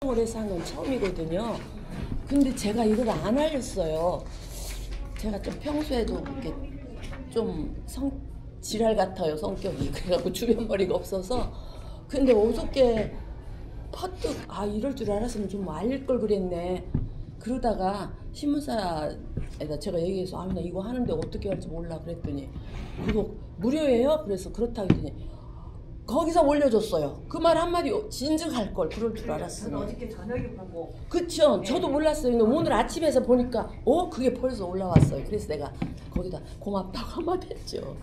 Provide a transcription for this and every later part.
방송을 해서 한 건 처음이거든요. 근데 제가 이걸 안 알렸어요. 제가 좀 평소에도 이렇게 좀 지랄 같아요, 성격이. 그래갖고 주변 머리가 없어서. 근데 어저께 퍼뜩 이럴 줄 알았으면 좀 알릴 걸 그랬네. 그러다가 신문사에다 제가 얘기해서 나 이거 하는데 어떻게 할지 몰라 그랬더니 그거 무료예요? 그래서 그렇다 했더니 거기서 올려줬어요. 그 말 한마디 진즉할 걸 그럴 줄 알았으면. 저는 어저께 저녁에 보고. 그쵸. 네. 저도 몰랐어요. 근데 오늘 아침에서 보니까 그게 벌써 올라왔어요. 그래서 내가 거기다 고맙다고 한마디 했죠.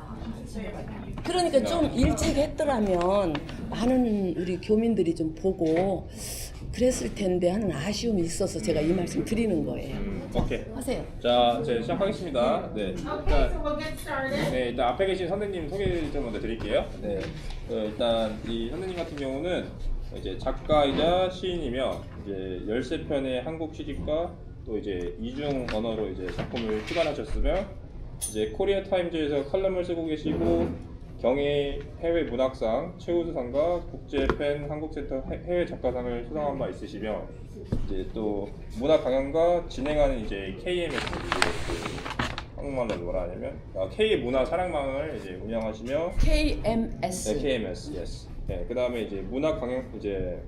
그러니까 좀 일찍 했더라면 많은 우리 교민들이 좀 보고 그랬을 텐데 하는 아쉬움이 있어서 제가 이 말씀 드리는 거예요. 자, 오케이. 하세요. 자, 이제 시작하겠습니다. 네. 일단 앞에 계신 선생님 소개 좀 먼저 드릴게요. 네. 일단 이 선생님 같은 경우는 이제 작가이자 시인이며 이제 13편의 한국 시집과 또 이제 이중 언어로 이제 작품을 출간하셨으며 이제 코리아 타임즈에서 칼럼을 쓰고 계시고 경희 해외 문학상 최우수상과 국제팬 한국센터 해외 작가상을 수상한 바 있으시며 이제 또 문학 강연과 진행하는 이제 KMS 한국말로 뭐라 하냐면 K 문화 사랑망을 이제 운영하시며 KMS. 네, KMS, yes. 네, 그다음에 이제 문학 강연 이제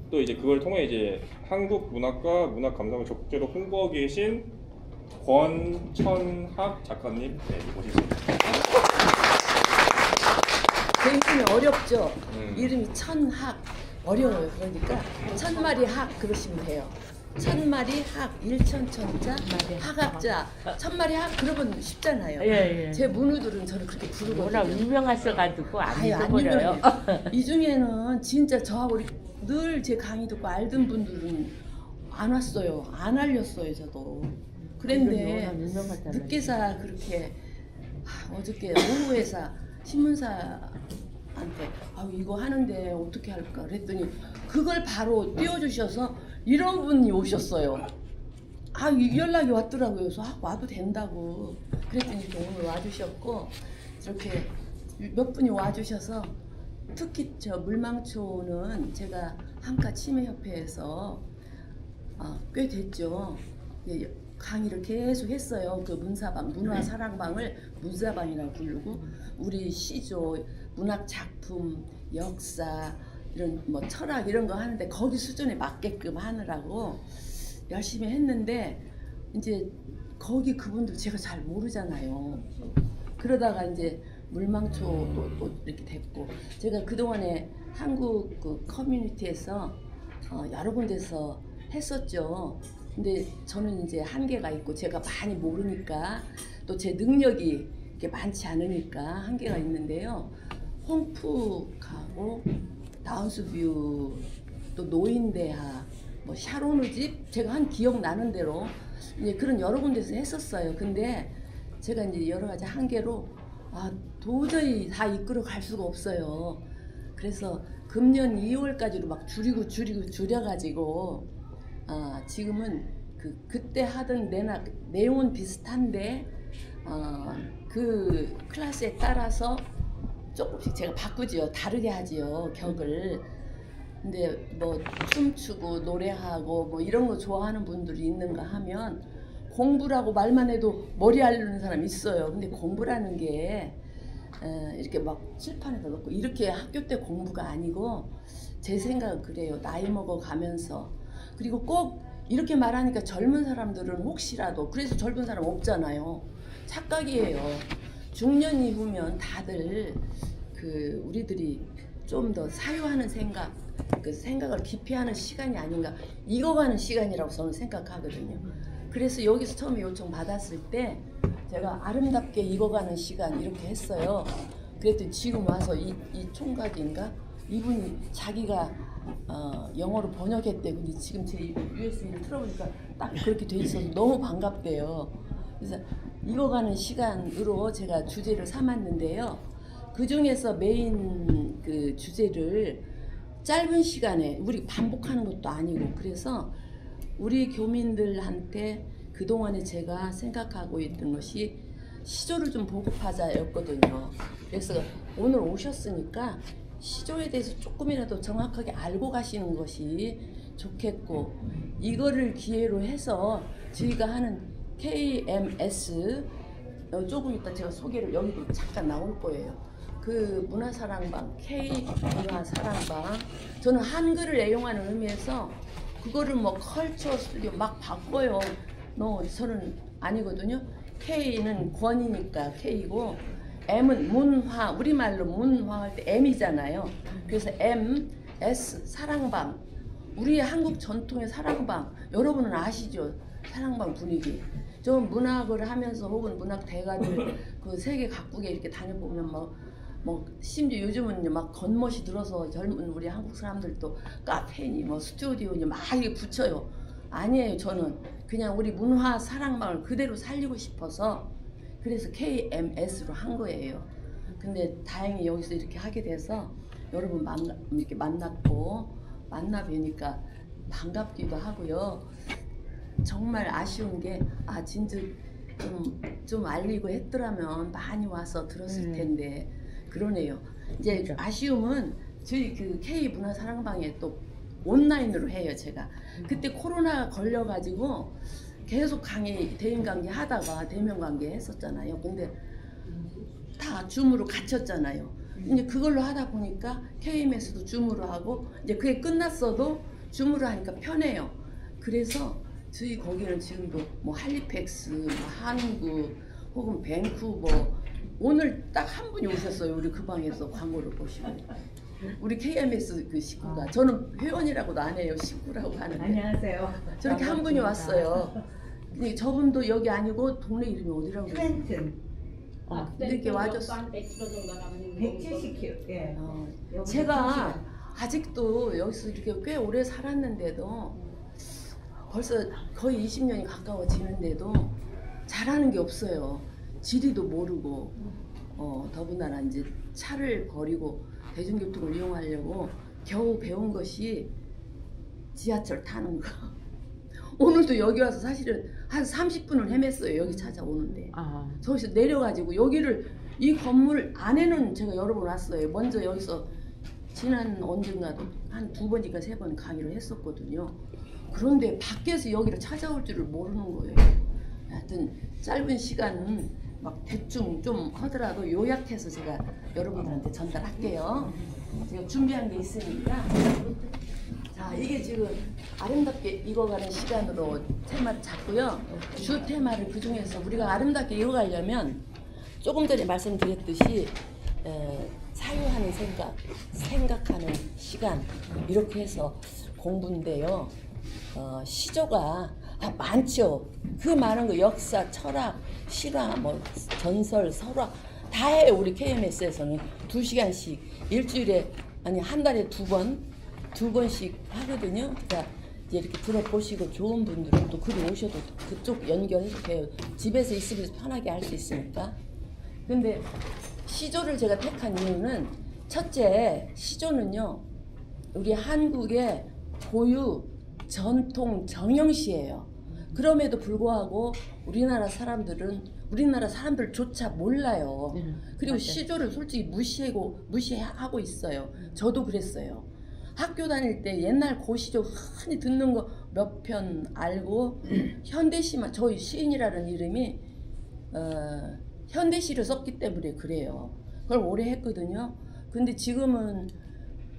또 이제 그걸 통해 이제 한국 문학과 문학 감성을 적극적으로 홍보하고 계신 권천학 작가님 모시겠습니다. 제 이름이 어렵죠. 이름이 천학 어려워요. 그러니까 천마리 학 그러시면 돼요. 천마리 학 일천천자 학학자 천마리 학 그러면 쉽잖아요. 예. 제 문우들은 저를 그렇게 워낙 부르거든요. 유명하셔가지고 안 안 잊어버려요. 유명해요. 이 중에는 진짜 저하고 늘 제 강의 듣고 알던 분들은 안 왔어요. 안 알렸어요, 저도. 그런데 워낙 유명하잖아요. 늦게사 그렇게 어저께 오후에서 신문사한테 이거 하는데 어떻게 할까 그랬더니 그걸 바로 띄워주셔서 이런 분이 오셨어요. 이 연락이 왔더라고요. 그래서 와도 된다고 그랬더니 또 오늘 와주셨고 이렇게 몇 분이 와주셔서 특히 저 물망초는 제가 한가 치매협회에서 꽤 됐죠. 강의를 계속 했어요. 그 문사방, 문화사랑방을 문사방이라고 부르고 우리 시조, 문학 작품, 역사 이런 뭐 철학 이런 거 하는데 거기 수준에 맞게끔 하느라고 열심히 했는데 이제 거기 그분들 제가 잘 모르잖아요. 그러다가 이제 물망초도 또 이렇게 됐고 제가 그동안에 한국 그 커뮤니티에서 여러 군데서 했었죠. 근데 저는 이제 한계가 있고 제가 많이 모르니까 또 제 능력이 이렇게 많지 않으니까 한계가 있는데요. 홍푸하고 다운스뷰 또 노인대학 뭐 샤론의 집 제가 한 기억 나는 대로 이제 그런 여러 군데서 했었어요. 근데 제가 이제 여러 가지 한계로 도저히 다 이끌어 갈 수가 없어요. 그래서 금년 2월까지로 막 줄여가지고 지금은 그때 하던 내용은 비슷한데 그 클래스에 따라서 조금씩 제가 바꾸지요. 다르게 하지요. 격을. 근데 뭐 춤추고 노래하고 뭐 이런 거 좋아하는 분들이 있는가 하면 공부라고 말만 해도 머리 앓는 사람이 있어요. 근데 공부라는 게 이렇게 막 칠판에다 넣고 이렇게 학교 때 공부가 아니고 제 생각은 그래요. 나이 먹어 가면서 그리고 꼭 이렇게 말하니까 젊은 사람들은 혹시라도 그래서 젊은 사람 없잖아요. 착각이에요. 중년 이후면 다들 우리들이 좀 더 사유하는 생각, 그 생각을 깊이 하는 시간이 아닌가 익어가는 시간이라고 저는 생각하거든요. 그래서 여기서 처음에 요청 받았을 때 제가 아름답게 익어가는 시간 이렇게 했어요. 그랬더니 지금 와서 이 총각인가 이분이 자기가 영어로 번역했대. 근데 지금 제 USB를 틀어보니까 딱 그렇게 돼 있어서 너무 반갑대요. 그래서 익어가는 시간으로 제가 주제를 삼았는데요. 그 중에서 메인 그 주제를 짧은 시간에 우리 반복하는 것도 아니고 그래서 우리 교민들한테 그동안에 제가 생각하고 있던 것이 시조를 좀 보급하자였거든요. 그래서 오늘 오셨으니까 시조에 대해서 조금이라도 정확하게 알고 가시는 것이 좋겠고, 이거를 기회로 해서 저희가 하는 KMS 조금 이따 제가 소개를 여기도 잠깐 나올 거예요. 그 문화사랑방, K 문화사랑방, 저는 한글을 애용하는 의미에서 그거를 뭐 컬처 스튜디오 막 바꿔요. 저는 아니거든요. K는 권이니까 K고, M은 문화, 우리말로 문화할 때 M이잖아요. 그래서 M, S, 사랑방. 우리의 한국 전통의 사랑방, 여러분은 아시죠? 사랑방 분위기. 저 문학을 하면서 혹은 문학 대가들 그 세계 각국에 이렇게 다녀보면 뭐 심지어 요즘은 막 겉멋이 들어서 젊은 우리 한국 사람들도 카페니 뭐 스튜디오니 막 이렇게 붙여요. 아니에요. 저는 그냥 우리 문화 사랑방을 그대로 살리고 싶어서 그래서 KMS로 한 거예요. 근데 다행히 여기서 이렇게 하게 돼서 여러분 이렇게 만나 뵈니까 반갑기도 하고요. 정말 아쉬운 게 진짜 좀 알리고 했더라면 많이 와서 들었을 텐데 그러네요. 이제 아쉬움은 저희 그 K 문화 사랑방에 또 온라인으로 해요. 제가 그때 코로나 걸려가지고 계속 대인 강의 하다가 대면 강의 했었잖아요. 근데 다 줌으로 갇혔잖아요. 이제 그걸로 하다 보니까 KMS도 줌으로 하고 이제 그게 끝났어도 줌으로 하니까 편해요. 그래서 저희 거기는 지금도 뭐 할리팩스, 뭐 한국 혹은 밴쿠버 오늘 딱 한 분이 오셨어요. 우리 그 방에서 광고를 보시고 우리 KMS 그 식구가 저는 회원이라고도 안 해요. 식구라고 하는데 안녕하세요. 저렇게 한 분이 왔어요. 근데 저분도 여기 아니고 동네 이름이 어디라고 그래요? 트렌튼. 이렇게 와줬어. 170km. 예. 제가 아직도 여기서 이렇게 꽤 오래 살았는데도 벌써 거의 20년이 가까워지는데도 잘하는 게 없어요. 지리도 모르고 더군다나 이제 차를 버리고 대중교통을 이용하려고 겨우 배운 것이 지하철 타는 거. 오늘도 여기 와서 사실은 한 30분을 헤맸어요. 여기 찾아오는데. 저기서 내려가지고 이 건물 안에는 제가 여러 번 왔어요. 먼저 여기서 지난 언젠가도 한 2번인가 3번 강의를 했었거든요. 그런데 밖에서 여기를 찾아올 줄을 모르는 거예요. 하여튼 짧은 시간은 막 대충 좀 하더라도 요약해서 제가 여러분들한테 전달할게요. 제가 준비한 게 있으니까. 자, 이게 지금 아름답게 익어가는 시간으로 테마를 잡고요. 주 테마를 그 중에서 우리가 아름답게 익어가려면 조금 전에 말씀드렸듯이 사유하는 생각하는 시간 이렇게 해서 공부인데요. 시조가 많죠. 그 많은 거 역사, 철학, 실화, 뭐 전설, 설화 다 해요. 우리 KMS에서는 2시간씩 일주일에 한 달에 2번씩 하거든요. 그러니까 이제 이렇게 들어보시고 좋은 분들은 또 글이 오셔도 그쪽 연결해서 돼요. 집에서 있으면서 편하게 할 수 있으니까. 근데 시조를 제가 택한 이유는 첫째, 시조는요 우리 한국의 고유 전통 정형시예요. 그럼에도 불구하고 우리나라 사람들조차 몰라요. 그리고 맞아요. 시조를 솔직히 무시하고 있어요. 저도 그랬어요. 학교 다닐 때 옛날 고시조 흔히 듣는 거 몇 편 알고 현대시만 저희 시인이라는 이름이 현대시를 썼기 때문에 그래요. 그걸 오래 했거든요. 근데 지금은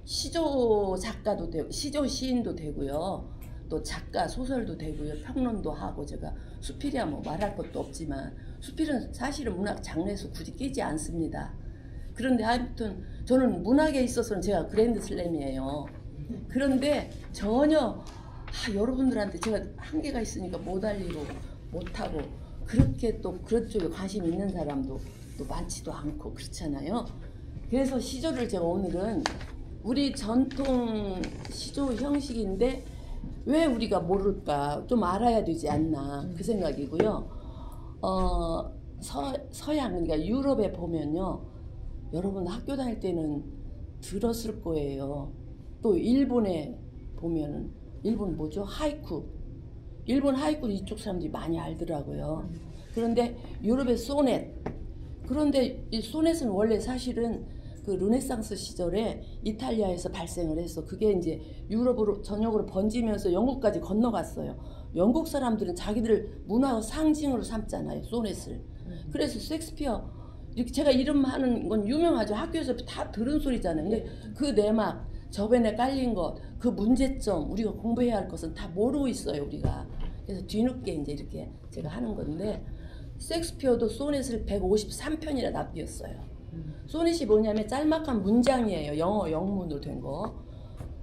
시조 작가도 되고 시조 시인도 되고요. 또 작가 소설도 되고요. 평론도 하고 제가 수필이야 뭐 말할 것도 없지만 수필은 사실은 문학 장르에서 굳이 끼지 않습니다. 그런데 하여튼 저는 문학에 있어서는 제가 그랜드슬램이에요. 그런데 전혀 여러분들한테 제가 한계가 있으니까 못 알리고 못하고 그렇게 또 그런 쪽에 관심 있는 사람도 또 많지도 않고 그렇잖아요. 그래서 시조를 제가 오늘은 우리 전통 시조 형식인데 왜 우리가 모를까 좀 알아야 되지 않나 그 생각이고요. 서양 그러니까 유럽에 보면요. 여러분 학교 다닐 때는 들었을 거예요. 또 일본에 보면은 일본 뭐죠? 하이쿠. 일본 하이쿠 이쪽 사람들이 많이 알더라고요. 그런데 유럽의 소넷. 그런데 이 소넷은 원래 사실은 그 르네상스 시절에 이탈리아에서 발생을 해서 그게 이제 유럽으로 전역으로 번지면서 영국까지 건너갔어요. 영국 사람들은 자기들 문화 상징으로 삼잖아요, 소넷을. 그래서 셰익스피어 이렇게 제가 이름 하는 건 유명하죠. 학교에서 다 들은 소리잖아요. 근데 그 내막 저변에 깔린 것, 그 문제점, 우리가 공부해야 할 것은 다 모르고 있어요, 우리가. 그래서 뒤늦게 이제 이렇게 제가 하는 건데, 셰익스피어도 소넷을 153편이나 납기했어요. 소넷이 뭐냐면 짤막한 문장이에요. 영어 영문으로 된 거.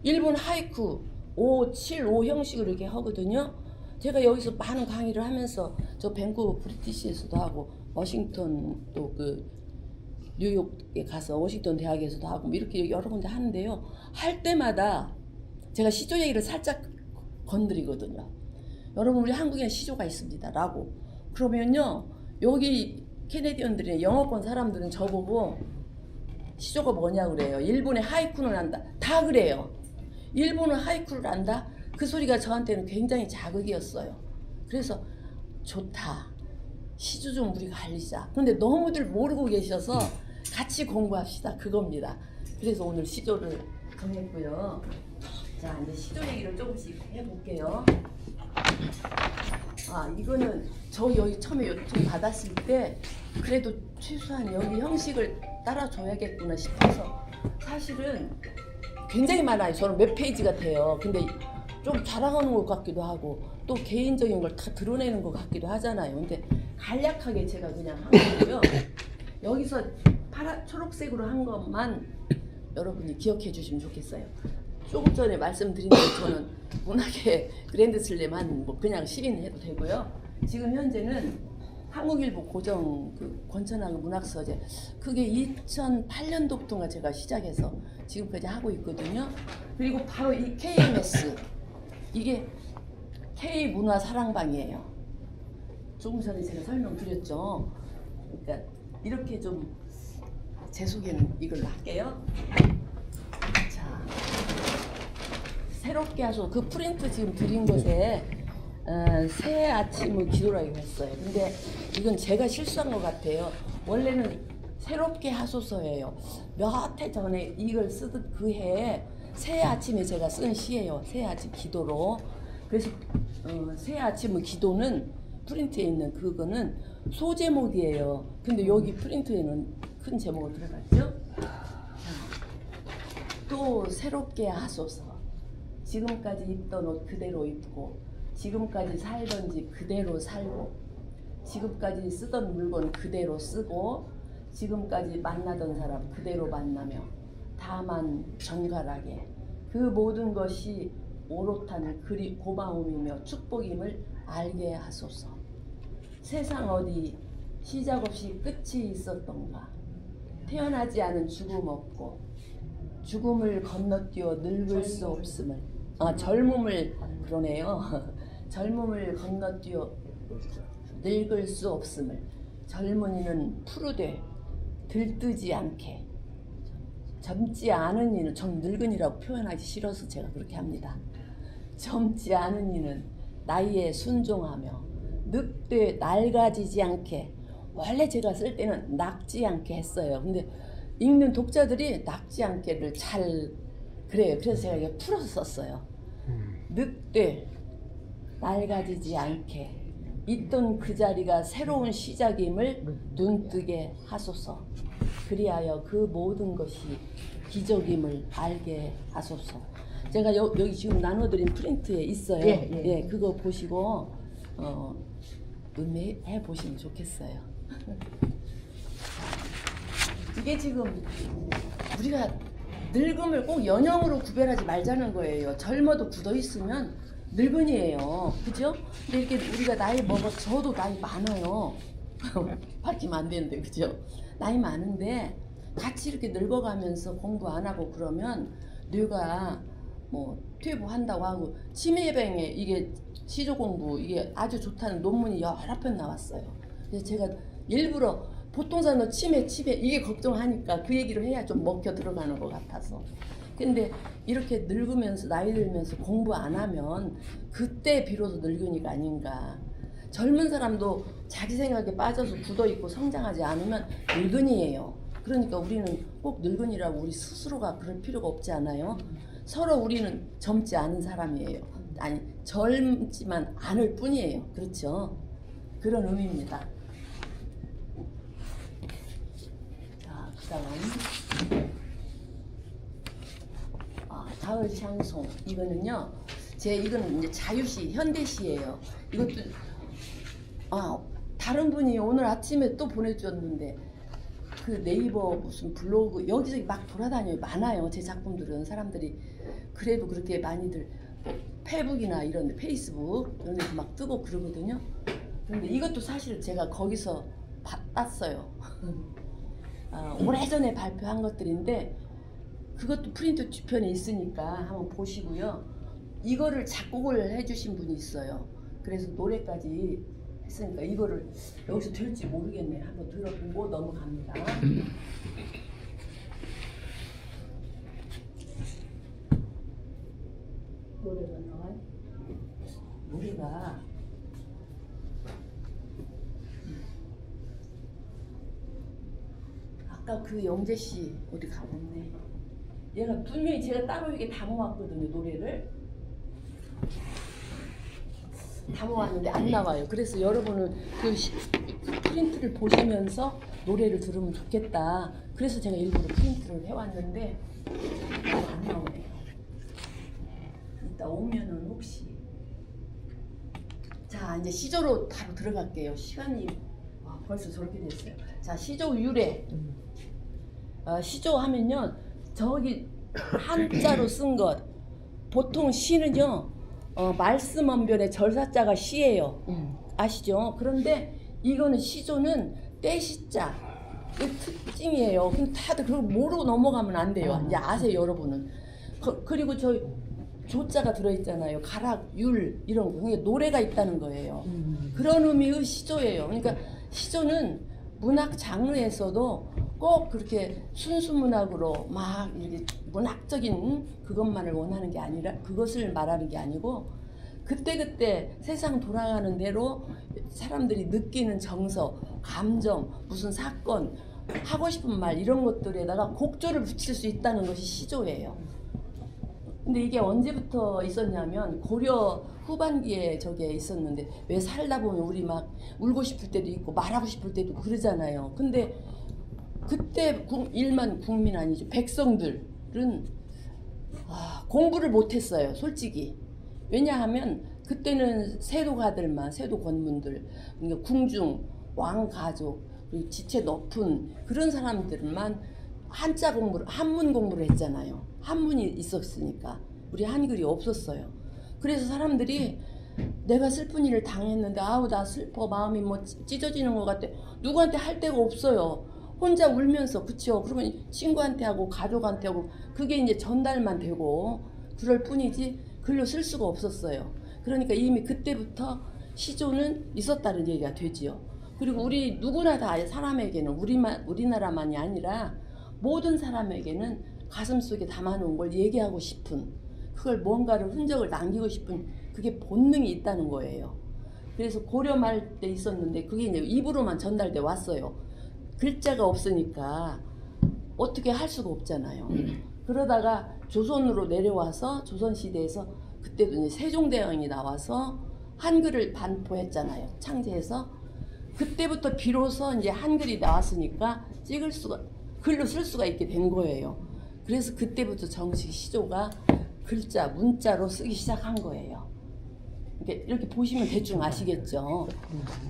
일본 하이쿠 5, 7, 5 형식으로 이렇게 하거든요. 제가 여기서 많은 강의를 하면서 저 밴쿠버 브리티시에서도 하고 워싱턴 또 그 뉴욕에 가서 워싱턴 대학에서도 하고 뭐 이렇게 여러 군데 하는데요. 할 때마다 제가 시조 얘기를 살짝 건드리거든요. 여러분 우리 한국에 시조가 있습니다 라고. 그러면요 여기 캐네디언들이나 영어권 사람들은 저보고 시조가 뭐냐 그래요. 일본의 하이쿠는 안다. 다 그래요. 일본은 하이쿠를 안다? 그 소리가 저한테는 굉장히 자극이었어요. 그래서 좋다. 시조 좀 우리가 알리자. 근데 너무들 모르고 계셔서 같이 공부합시다. 그겁니다. 그래서 오늘 시조를 정했고요. 자, 이제 시조 얘기를 조금씩 해볼게요. 아, 이거는 저 여기 처음에 요청 받았을 때 그래도 최소한 여기 형식을 따라줘야겠구나 싶어서 사실은 굉장히 많아요. 저는 몇 페이지 같아요. 근데 좀 자랑하는 것 같기도 하고 또 개인적인 걸 다 드러내는 것 같기도 하잖아요. 근데 간략하게 제가 그냥 한 거고요. 여기서 초록색으로 한 것만 여러분이 기억해 주시면 좋겠어요. 조금 전에 말씀드린 대로 저는 문학의 그랜드슬램 뭐 그냥 시인 해도 되고요. 지금 현재는 한국일보 고정 그 권천왕 문학서재 그게 2008년도부터가 제가 시작해서 지금까지 하고 있거든요. 그리고 바로 이 KMS 이게 K문화 사랑방이에요. 조금 전에 제가 설명드렸죠. 그러니까 이렇게 좀 제 소개는 이걸로 할게요. 자, 새롭게 하셔. 그 프린트 지금 드린 곳에 새 아침의 기도라고 했어요. 근데 이건 제가 실수한 것 같아요. 원래는 새롭게 하소서예요. 몇 해 전에 이걸 쓰던 그 해에 새 아침에 제가 쓴 시예요. 새 아침 기도로. 그래서 새 아침의 기도는 프린트에 있는 그거는 소제목이에요. 근데 여기 프린트에는 큰 제목을 들어갔죠. 또 새롭게 하소서. 지금까지 입던 옷 그대로 입고 지금까지 살던 집 그대로 살고 지금까지 쓰던 물건 그대로 쓰고 지금까지 만나던 사람 그대로 만나며 다만 정갈하게 그 모든 것이 오롯한 그리 고마움이며 축복임을 알게 하소서. 세상 어디 시작 없이 끝이 있었던가. 태어나지 않은 죽음 없고 죽음을 건너뛰어 늙을 수 없음을 젊음을 그러네요. 젊음을 건너뛰어 늙을 수 없음을 젊은이는 푸르되 들뜨지 않게 젊지 않은 이는 전 늙은이라고 표현하기 싫어서 제가 그렇게 합니다. 젊지 않은 이는 나이에 순종하며 늑되 낡아지지 않게 원래 제가 쓸 때는 낡지 않게 했어요. 근데 읽는 독자들이 낡지 않게를 잘 그래요. 그래서 제가 이게 풀어서 썼어요. 늑되 낡아지지 않게 있던 그 자리가 새로운 시작임을 눈뜨게 하소서. 그리하여 그 모든 것이 기적임을 알게 하소서. 제가 여기 지금 나눠드린 프린트에 있어요. 예, 그거 보시고 음미해 보시면 좋겠어요. 이게 지금 우리가 늙음을 꼭 연령으로 구별하지 말자는 거예요. 젊어도 굳어 있으면 늙은이에요. 그죠? 근데 이렇게 우리가 나이 먹어서 저도 나이 많아요. 밝히면 안 되는데 그죠? 나이 많은데 같이 이렇게 늙어가면서 공부 안 하고 그러면 뇌가 뭐 퇴보한다고 하고 치매 예방에 이게 시조 공부 이게 아주 좋다는 논문이 여러 편 나왔어요. 그래서 제가 일부러 보통 사람은 치매 이게 걱정하니까 그 얘기를 해야 좀 먹혀 들어가는 것 같아서. 근데 이렇게 늙으면서 나이 들면서 공부 안 하면 그때 비로소 늙은이가 아닌가. 젊은 사람도 자기 생각에 빠져서 굳어있고 성장하지 않으면 늙은이에요. 그러니까 우리는 꼭 늙은이라고 우리 스스로가 그럴 필요가 없지 않아요? 서로 우리는 젊지 않은 사람이에요. 아니 젊지만 않을 뿐이에요. 그렇죠? 그런 의미입니다. 자, 그다음 가을 샹송 이거는요. 이거는 이제 자유시 현대시예요. 이것도 다른 분이 오늘 아침에 또 보내주셨는데 그 네이버 무슨 블로그 여기저기 막 돌아다녀요. 많아요. 제 작품들은 사람들이 그래도 그렇게 많이들 뭐 페북이나 이런 데 페이스북 이런 데 막 뜨고 그러거든요. 그런데 이것도 사실 제가 거기서 땄어요. 오래전에 발표한 것들인데 그것도 프린트 뒤편에 있으니까 한번 보시고요. 이거를 작곡을 해주신 분이 있어요. 그래서 노래까지 했으니까 이거를 여기서 될지 모르겠네. 한번 들어보고 넘어갑니다. 노래가 나와요? 노래가 아까 그 영재 씨 어디 가봤네. 얘가 분명히 제가 따로 이게 담아왔거든요. 노래를 담아왔는데 안 나와요. 그래서 여러분은 그 프린트를 보시면서 노래를 들으면 좋겠다. 그래서 제가 일부러 프린트를 해왔는데 안 나오네요. 이따 오면은 혹시 자 이제 시조로 바로 들어갈게요. 시간이 벌써 저렇게 됐어요. 자 시조 유래 시조 하면요 저기 한자로 쓴 것 보통 시는요 말씀 언변의 절사자가 시예요. 아시죠? 그런데 이거는 시조는 떼시자 특징이에요. 근데 다들 그걸 모르고 넘어가면 안 돼요. 이제 아세요 여러분은. 그리고 저 조자가 들어있잖아요. 가락, 율 이런 거. 그러니까 노래가 있다는 거예요. 그런 의미의 시조예요. 그러니까 시조는 문학 장르에서도 꼭 그렇게 순수 문학으로 막 이렇게 문학적인 그것만을 원하는 게 아니라 그것을 말하는 게 아니고 그때그때 세상 돌아가는 대로 사람들이 느끼는 정서, 감정, 무슨 사건, 하고 싶은 말 이런 것들에다가 곡조를 붙일 수 있다는 것이 시조예요. 근데 이게 언제부터 있었냐면 고려 후반기에 저게 있었는데 왜 살다 보면 우리 막 울고 싶을 때도 있고 말하고 싶을 때도 그러잖아요. 근데 그때 일반 국민 아니죠. 백성들은 공부를 못했어요. 솔직히. 왜냐하면 그때는 세도가들만 세도 권문들 그러니까 궁중, 왕가족 그리고 지체 높은 그런 사람들만 한자 공부를 한문 공부를 했잖아요. 한문이 있었으니까 우리 한글이 없었어요. 그래서 사람들이 내가 슬픈 일을 당했는데 아우 나 슬퍼 마음이 뭐 찢어지는 것 같아. 누구한테 할 데가 없어요. 혼자 울면서 그쵸. 그러면 친구한테 하고 가족한테 하고 그게 이제 전달만 되고 그럴 뿐이지 글로 쓸 수가 없었어요. 그러니까 이미 그때부터 시조는 있었다는 얘기가 되지요. 그리고 우리 누구나 다 사람에게는 우리나라만이 아니라 모든 사람에게는 가슴속에 담아놓은 걸 얘기하고 싶은 그걸 뭔가를 흔적을 남기고 싶은 그게 본능이 있다는 거예요. 그래서 고려 말 때 있었는데 그게 이제 입으로만 전달돼 왔어요. 글자가 없으니까 어떻게 할 수가 없잖아요. 그러다가 조선으로 내려와서 조선시대에서 그때도 이제 세종대왕이 나와서 한글을 반포했잖아요. 창제해서 그때부터 비로소 이제 한글이 나왔으니까 글로 쓸 수가 있게 된 거예요. 그래서 그때부터 정식 시조가 글자, 문자로 쓰기 시작한 거예요. 이렇게 보시면 대충 아시겠죠.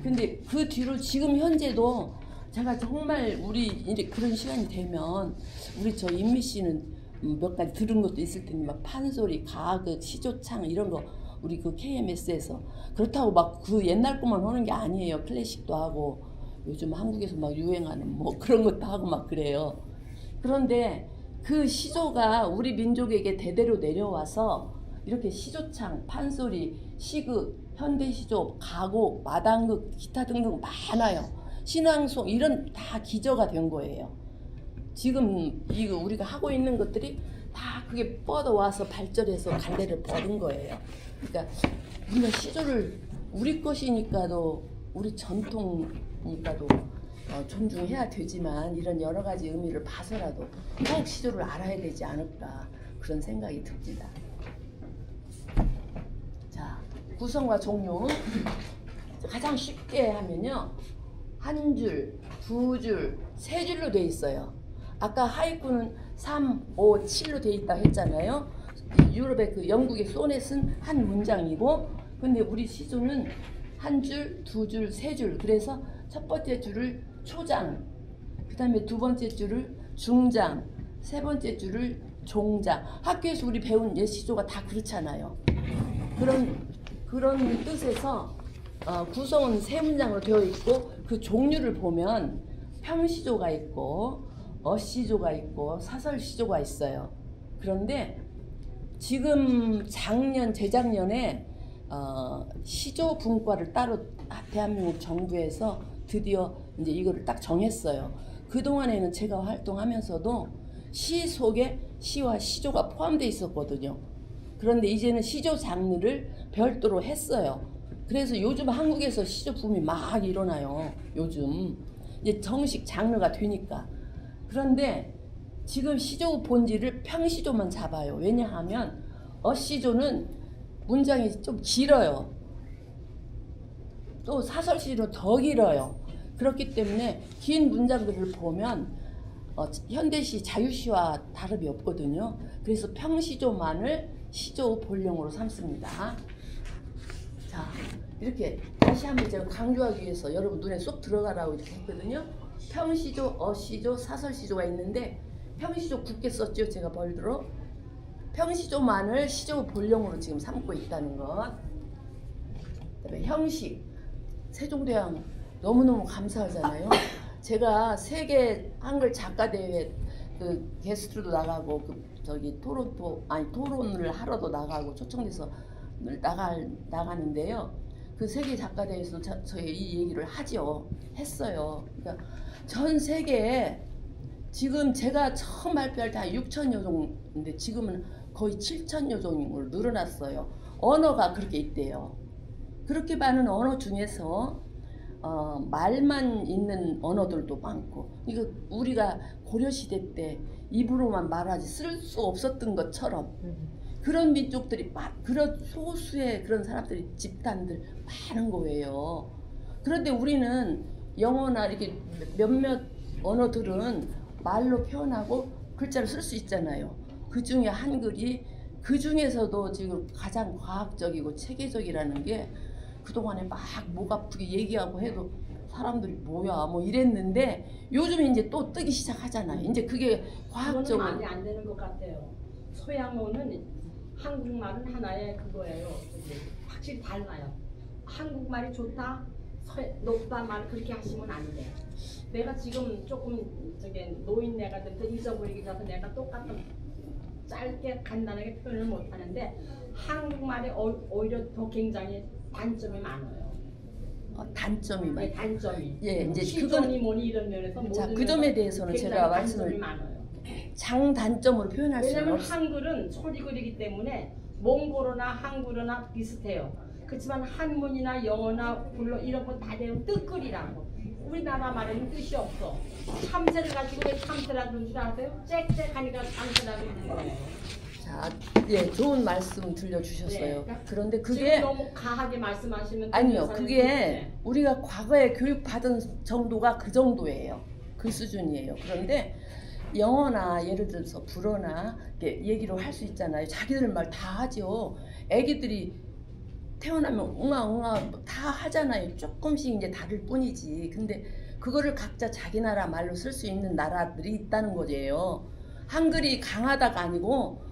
근데 그 뒤로 지금 현재도 제가 정말 우리 이제 그런 시간이 되면 우리 저 임미 씨는 몇 가지 들은 것도 있을 텐데 막 판소리, 가극, 시조창 이런 거 우리 그 KMS에서 그렇다고 막 그 옛날 것만 하는 게 아니에요. 클래식도 하고 요즘 한국에서 막 유행하는 뭐 그런 것도 하고 막 그래요. 그런데 그 시조가 우리 민족에게 대대로 내려와서 이렇게 시조창, 판소리, 시극, 현대시조, 가곡, 마당극, 기타 등등 많아요. 신앙송 이런 다 기저가 된 거예요. 지금 이거 우리가 하고 있는 것들이 다 그게 뻗어와서 발전해서 갈래를 버린 거예요. 그러니까 우리가 시조를 우리 것이니까도 우리 전통이니까도 존중해야 되지만 이런 여러 가지 의미를 봐서라도 꼭 시조를 알아야 되지 않을까 그런 생각이 듭니다. 자, 구성과 종류 가장 쉽게 하면요. 한 줄, 두 줄, 세 줄로 돼 있어요. 아까 하이쿠는 3, 5, 7로 돼 있다고 했잖아요. 유럽의 그 영국의 소넷은 한 문장이고, 근데 우리 시조는 한 줄, 두 줄, 세 줄. 그래서 첫 번째 줄을 초장, 그 다음에 두 번째 줄을 중장, 세 번째 줄을 종장. 학교에서 우리 배운 예시조가 다 그렇잖아요. 그런 뜻에서 구성은 세 문장으로 되어 있고, 그 종류를 보면 평시조가 있고 어시조가 있고 사설시조가 있어요. 그런데 지금 재작년에 시조 분과를 따로 대한민국 정부에서 드디어 이제 이거를 딱 정했어요. 그동안에는 제가 활동하면서도 시 속에 시와 시조가 포함되어 있었거든요. 그런데 이제는 시조 장르를 별도로 했어요. 그래서 요즘 한국에서 시조 붐이 막 일어나요. 요즘 이제 정식 장르가 되니까. 그런데 지금 시조 본질을 평시조만 잡아요. 왜냐하면 어시조는 문장이 좀 길어요. 또 사설시조는 더 길어요. 그렇기 때문에 긴 문장들을 보면 현대시, 자유시와 다름이 없거든요. 그래서 평시조만을 시조 본령으로 삼습니다. 자, 이렇게 다시 한번 제가 강조하기 위해서 여러분 눈에 쏙 들어가라고 이렇게 했거든요. 평시조, 어시조, 사설시조가 있는데 평시조 굳게 썼죠. 제가 벌들어 평시조만을 시조 본령으로 지금 삼고 있다는 것. 그다음에 형식, 세종대왕 너무너무 감사하잖아요. 제가 세계 한글 작가대회 그 게스트로도 나가고 토론을 하러도 나가고 초청돼서 나가는데요. 그 세계 작가대회에서 저희 이 얘기를 했어요. 그러니까 전 세계에 지금 제가 처음 발표할 때 한 6천여 종인데 지금은 거의 7천여 종으로 늘어났어요. 언어가 그렇게 있대요. 그렇게 많은 언어 중에서 말만 있는 언어들도 많고, 이거 우리가 고려시대 때 입으로만 말하지 쓸 수 없었던 것처럼 그런 민족들이 그런 소수의 그런 사람들이 집단들 많은 거예요. 그런데 우리는 영어나 이렇게 몇몇 언어들은 말로 표현하고 글자를 쓸 수 있잖아요. 그 중에 한글이 그 중에서도 지금 가장 과학적이고 체계적이라는 게 그동안에 막 목 아프게 얘기하고 해도 사람들이 뭐야 뭐 이랬는데 요즘 이제 또 뜨기 시작하잖아요. 이제 그게 과학적으로 말이 안 되는 것 같아요. 서양어는 한국말은 하나의 그거예요. 확실히 달라요. 한국말이 좋다, 높다 말 그렇게 하시면 안 돼요. 내가 지금 조금 노인네가 돼서 잊어버리기 전에 내가 똑같은 짧게 간단하게 표현을 못 하는데 한국말이 오히려 더 굉장히 단점이 많아요. 단점이 많아요. 단점이. 예, 이제 시점이 뭐니 이런 면에서 자, 그 점에 대해서는 제가 말씀을 장단점으로 표현할 수는 왜냐하면 없어요. 한글은 소리글이기 때문에 몽골어나 한글어나 비슷해요. 그렇지만 한문이나 영어나 불러 이런 거 다 되면 뜻글이라고. 우리나라 말에는 뜻이 없어. 참새를 가지고 왜 참새라는 줄 아세요? 짹짹하니까 참새라는 거예요. 자, 예, 좋은 말씀 들려주셨어요. 네, 그런데 그게 너무 가하게 말씀하시면 아니요, 그게 우리가 과거에 교육받은 정도가 그 정도예요. 그 수준이에요. 그런데 영어나 예를 들어서 불어나 얘기로 할 수 있잖아요. 자기들 말 다 하죠. 애기들이 태어나면 웅아 다 하잖아요. 조금씩 이제 다를 뿐이지. 근데 그거를 각자 자기 나라 말로 쓸 수 있는 나라들이 있다는 거예요. 한글이 강하다가 아니고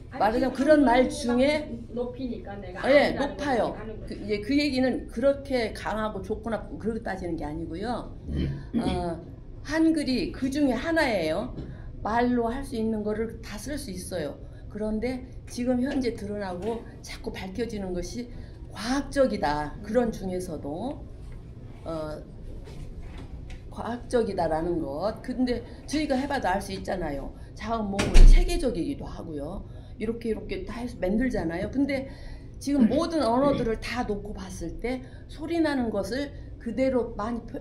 말하자면 그런 말 중에 높이니까 내가 예, 높아요. 그 얘기는 그렇게 강하고 좋고 나쁘고 그렇게 따지는 게 아니고요. 한글이 그 중에 하나예요. 말로 할 수 있는 거를 다 쓸 수 있어요. 그런데 지금 현재 드러나고 자꾸 밝혀지는 것이 과학적이다. 그런 중에서도 과학적이다라는 것. 근데 저희가 해봐도 알 수 있잖아요. 자음 모음은 체계적이기도 하고요. 이렇게 다 해서 만들잖아요. 근데 지금 모든 언어들을 다 놓고 봤을 때 소리 나는 것을 그대로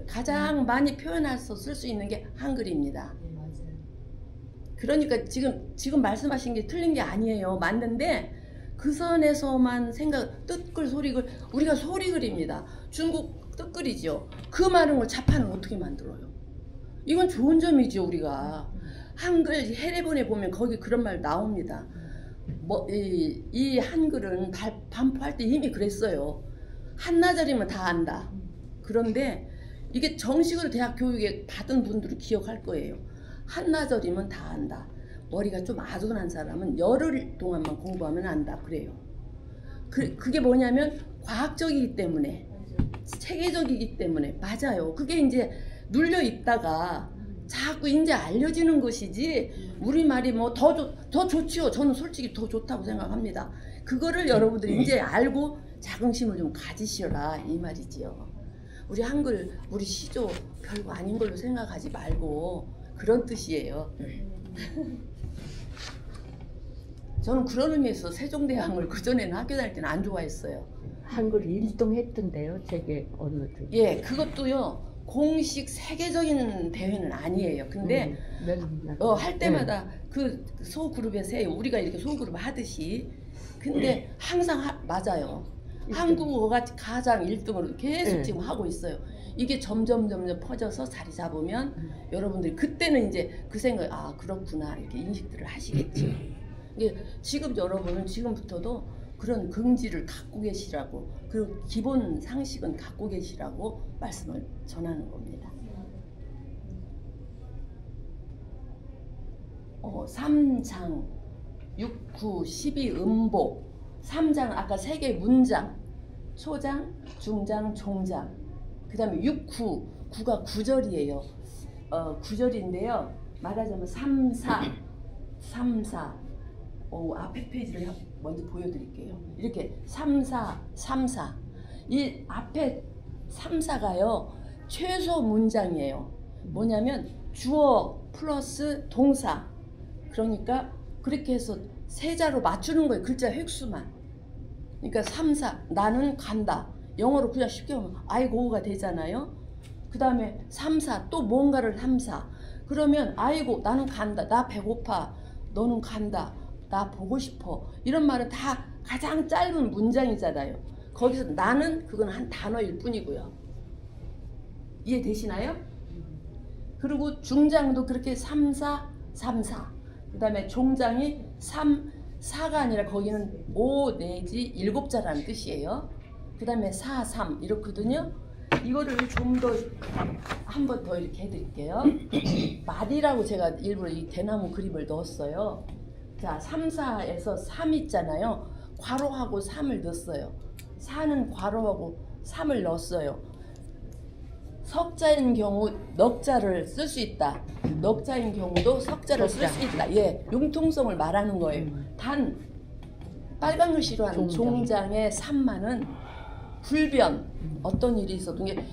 가장 많이 표현해서 쓸 수 있는 게 한글입니다. 네, 맞아요. 그러니까 지금 말씀하신 게 틀린 게 아니에요. 맞는데 그 선에서만 뜻글 소리글 우리가 소리글입니다. 중국 뜻글이죠. 그 많은 걸 자판을 어떻게 만들어요? 이건 좋은 점이죠. 우리가 한글 해례본에 보면 거기 그런 말 나옵니다. 이 한글은 반포할 때 이미 그랬어요. 한나절이면 다 안다. 그런데 이게 정식으로 대학 교육에 받은 분들은 기억할 거예요. 한나절이면 다 안다. 머리가 좀 아둔한 사람은 열흘 동안만 공부하면 안다. 그래요. 그게 뭐냐면 과학적이기 때문에, 체계적이기 때문에. 맞아요. 그게 이제 눌려 있다가 자꾸 이제 알려지는 것이지 우리말이 뭐 더 좋지요. 저는 솔직히 더 좋다고 생각합니다. 그거를 여러분들이 이제 알고 자긍심을 좀 가지시라 이 말이지요. 우리 한글, 우리 시조 별거 아닌 걸로 생각하지 말고 그런 뜻이에요. 저는 그런 의미에서 세종대왕을 그전에는 학교 다닐 때는 안 좋아했어요. 한글 1등 했던데요. 저게 어느 중. 예, 그것도요. 공식 세계적인 대회는 아니에요. 근데 할 때마다 그 소그룹에서 해요. 우리가 이렇게 소그룹 하듯이. 근데 항상 맞아요. 한국어가 가장 1등으로 계속 지금 하고 있어요. 이게 점점 퍼져서 자리 잡으면 여러분들이 그때는 이제 그 생각, 그렇구나 이렇게 인식들을 하시겠죠. 이게 지금 여러분은 지금부터도 그런 긍지를 갖고 계시라고, 그리고 기본 상식은 갖고 계시라고 말씀을 전하는 겁니다. 3장 6, 9, 12 음복 3장 아까 3개 문장 초장, 중장, 종장 그 다음에 6, 9 9가 9절이에요. 9절인데요. 말하자면 3, 4 앞에 페이지를 먼저 보여드릴게요. 이렇게 3, 4 이 앞에 3, 4가요 최소 문장이에요. 뭐냐면 주어 플러스 동사. 그러니까 그렇게 해서 세자로 맞추는 거예요. 글자 획수만. 그러니까 3, 4 나는 간다. 영어로 그냥 쉽게 하면 I go가 되잖아요. 그 다음에 3, 4 또 뭔가를 3, 4 그러면 I go 나는 간다. 나 배고파. 너는 간다. 나 보고 싶어. 이런 말은 다 가장 짧은 문장이잖아요. 거기서 나는 그건 한 단어일 뿐이고요. 이해되시나요? 그리고 중장도 그렇게 3, 4 그 다음에 종장이 3, 4가 아니라 거기는 5 내지 7자라는 뜻이에요. 그 다음에 4, 3 이렇거든요. 이거를 좀 더 한 번 더 이렇게 해드릴게요. 말이라고 제가 일부러 이 대나무 그림을 넣었어요. 자, 3, 4에서 3 있잖아요. 괄호하고 3을 넣었어요. 4는 괄호하고 3을 넣었어요. 석자인 경우 넉자를 쓸 수 있다. 넉자인 경우도 석자를 쓸 수 있다. 예, 융통성을 말하는 거예요. 단 빨간 글씨로 하는 종장의 3만은 불변 어떤 일이 있어도 이게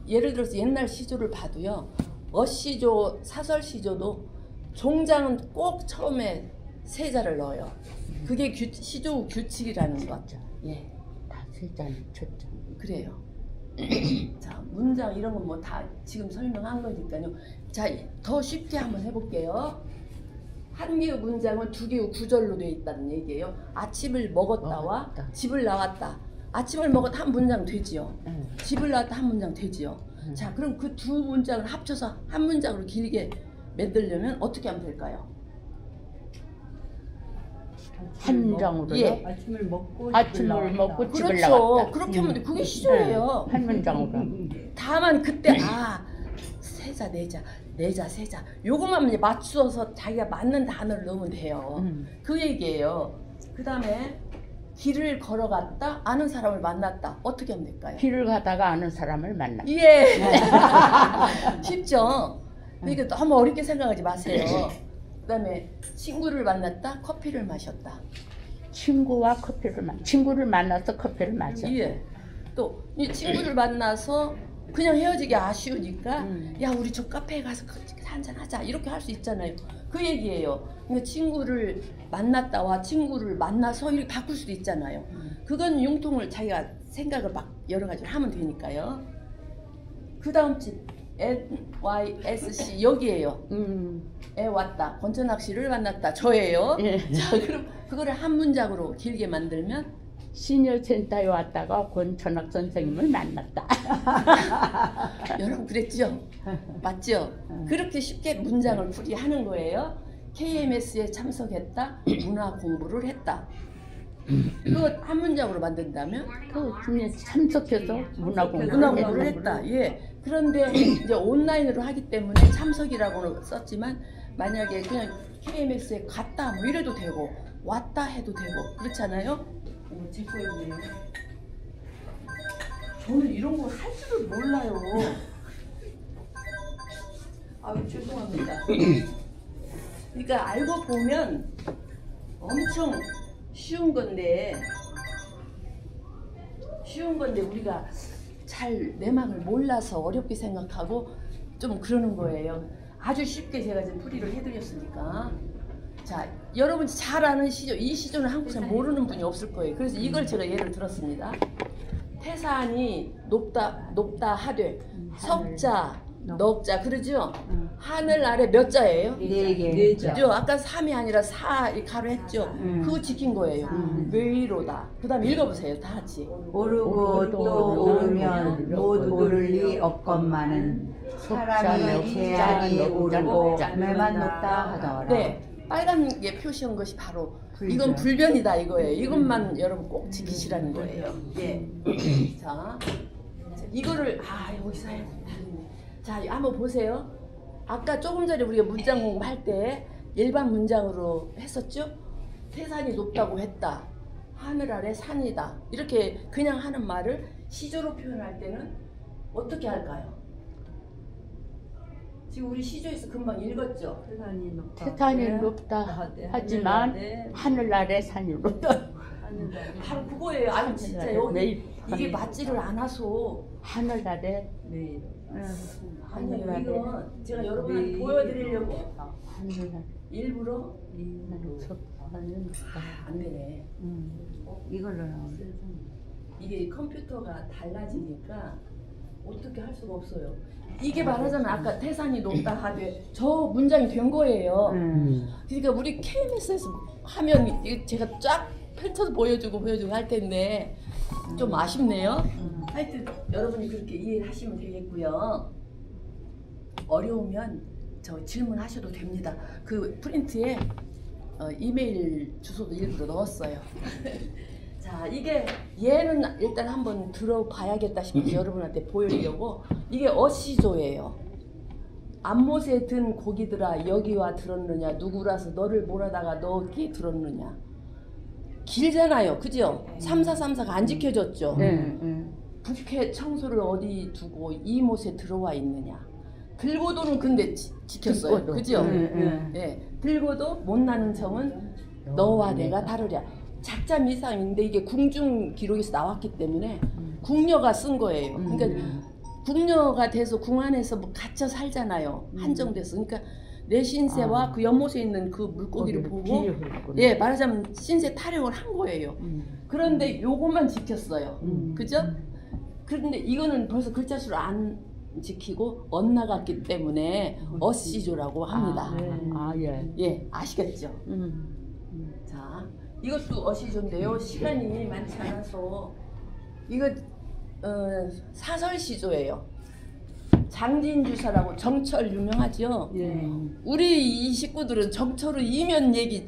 예를 들어서 옛날 시조를 봐도요. 어시조, 사설시조도 종장은 꼭 처음에 세자를 넣어요. 그게 시조 규칙이라는 거. 예, 다 세자는 쳤죠. 그래요. 자, 문장 이런 건 뭐 다 지금 설명한 거니까요. 자, 더 쉽게 한번 해볼게요. 한 개의 문장은 2개의 구절로 되어 있다는 얘기예요. 아침을 먹었다와 집을 나왔다. 아침을 먹었다 한 문장 되지요. 집을 나왔다 한 문장 되지요. 자, 그럼 그 두 문장을 합쳐서 한 문장으로 길게 만들려면 어떻게 하면 될까요? 한 문장으로요? 예. 아침을 먹고 집을 그렇죠. 나왔다. 그렇게 하면 돼. 그게 시조예요. 한 문장으로. 다만 그때 세자 내자 세자 요것만 이제 맞추어서 자기가 맞는 단어를 넣으면 돼요. 그 얘기예요. 그 다음에 길을 걸어갔다 아는 사람을 만났다. 어떻게 하면 될까요? 길을 가다가 아는 사람을 만났다. 예. 쉽죠. 그러니까 너무 어렵게 생각하지 마세요. 그 다음에 친구를 만났다 커피를 마셨다. 친구를 만나서 커피를 마셨다. 예. 또 이 친구를 만나서 그냥 헤어지기 아쉬우니까 야 우리 저 카페에 가서 한잔 하자 이렇게 할 수 있잖아요. 그 얘기예요. 그러니까 친구를 만났다와 친구를 만나서 이렇게 바꿀 수도 있잖아요. 그건 융통을 자기가 생각을 막 여러 가지를 하면 되니까요. 그 다음 집 NYSC 여기에요. 에 왔다. 권천학 씨를 만났다. 저예요. 예. 자, 그럼 그거를 한 문장으로 길게 만들면 시니어 센터에 왔다가 권천학 선생님을 만났다. 여러분 그랬죠? 맞죠? 그렇게 쉽게 문장을 풀이하는 거예요. KMS에 참석했다. 문화 공부를 했다. 그거 한 문장으로 만든다면 그냥 참석해서 문화 문화공부를 했다. 예. 그런데 이제 온라인으로 하기 때문에 참석이라고 썼지만 만약에 그냥 KMS에 갔다 뭐 이래도 되고 왔다 해도 되고 그렇잖아요. 제 거였네요. 저는 이런 거 할 줄을 몰라요. 아유 죄송합니다. 그러니까 알고 보면 엄청 쉬운 건데 우리가 잘 내막을 몰라서 어렵게 생각하고 좀 그러는 거예요. 아주 쉽게 제가 지금 풀이를 해드렸으니까. 자, 여러분 잘 아는 시조, 이 시조는 한국 사람 모르는 분이 없을 거예요. 그래서 이걸 제가 예를 들었습니다. 태산이 높다 하되 석자 넉자 그러죠? 하늘 아래 몇 자예요? 네 자. 그죠? 아까 3이 아니라 4 가로 했죠? 그거 지킨 거예요. 외로다. 그 다음 읽어보세요. 다 같이. 오르고 또 오르면 못 오를 리 없건만은 사람이 제한이 오르고 매만 높다 하더라. 네. 빨간 게 표시한 것이 바로 이건 불변이다 이거예요. 이것만 여러분 꼭 지키시라는 거예요. 예. 자, 이거를 여기서 해야 된다. 자, 한번 보세요. 아까 조금 전에 우리가 문장 공부할 때 일반 문장으로 했었죠? 태산이 높다고 했다. 하늘 아래 산이다. 이렇게 그냥 하는 말을 시조로 표현할 때는 어떻게 할까요? 지금 우리 시조에서 금방 읽었죠? 태산이 높다 하지만 하늘 아래 산이 높다. 바로 그거예요. 아니 진짜 여기 이게 맞지를 않아서 하늘 아래 아니에요. 이거 제가 여러분한테 보여드리려고 하늘 아래 일부러 하늘 안 되네. 이걸로 나오네. 이게 컴퓨터가 달라지니까 어떻게 할 수가 없어요. 이게 말하자면 아까 태산이 높다 하되 저 문장이 된 거예요. 그러니까 우리 KMS에서 하면 제가 쫙 펼쳐서 보여주고 할 텐데 좀 아쉽네요. 하여튼 여러분이 그렇게 이해하시면 되겠고요. 어려우면 저 질문하셔도 됩니다. 그 프린트에 이메일 주소도 일부러 넣었어요. 자, 이게 얘는 일단 한번 들어봐야겠다 싶어서 여러분한테 보여드리려고. 이게 어시조예요. 안못에 든 고기들아 여기와 들었느냐, 누구라서 너를 몰아다가 너기 들었느냐. 길잖아요, 그죠? 3434가 안 지켜졌죠? 북해 청소를 어디 두고 이 못에 들어와 있느냐. 들고도는 근데 지켰어요, 들고도. 그죠? 네. 들고도 못나는 성은 너와 내가 다르랴. 작자 미상인데 이게 궁중 기록에서 나왔기 때문에 궁녀가 쓴 거예요. 그러니까 궁녀가 돼서 궁 안에서 뭐 갇혀 살잖아요. 한정돼서. 그러니까 내 신세와 그 연못에 있는 그 물고기를 보고 예, 말하자면 신세 타령을 한 거예요. 그런데 요것만 지켰어요. 그죠? 그런데 이거는 벌써 글자 수를 안 지키고 엇나갔기 때문에 어시조라고 합니다. 예. 예, 아시겠죠? 자, 이것도 어시조인데요. 시간이 많지 않아서 이거 사설시조예요. 장진주사라고 정철 유명하죠? 우리 이 식구들은 정철의 이면 얘기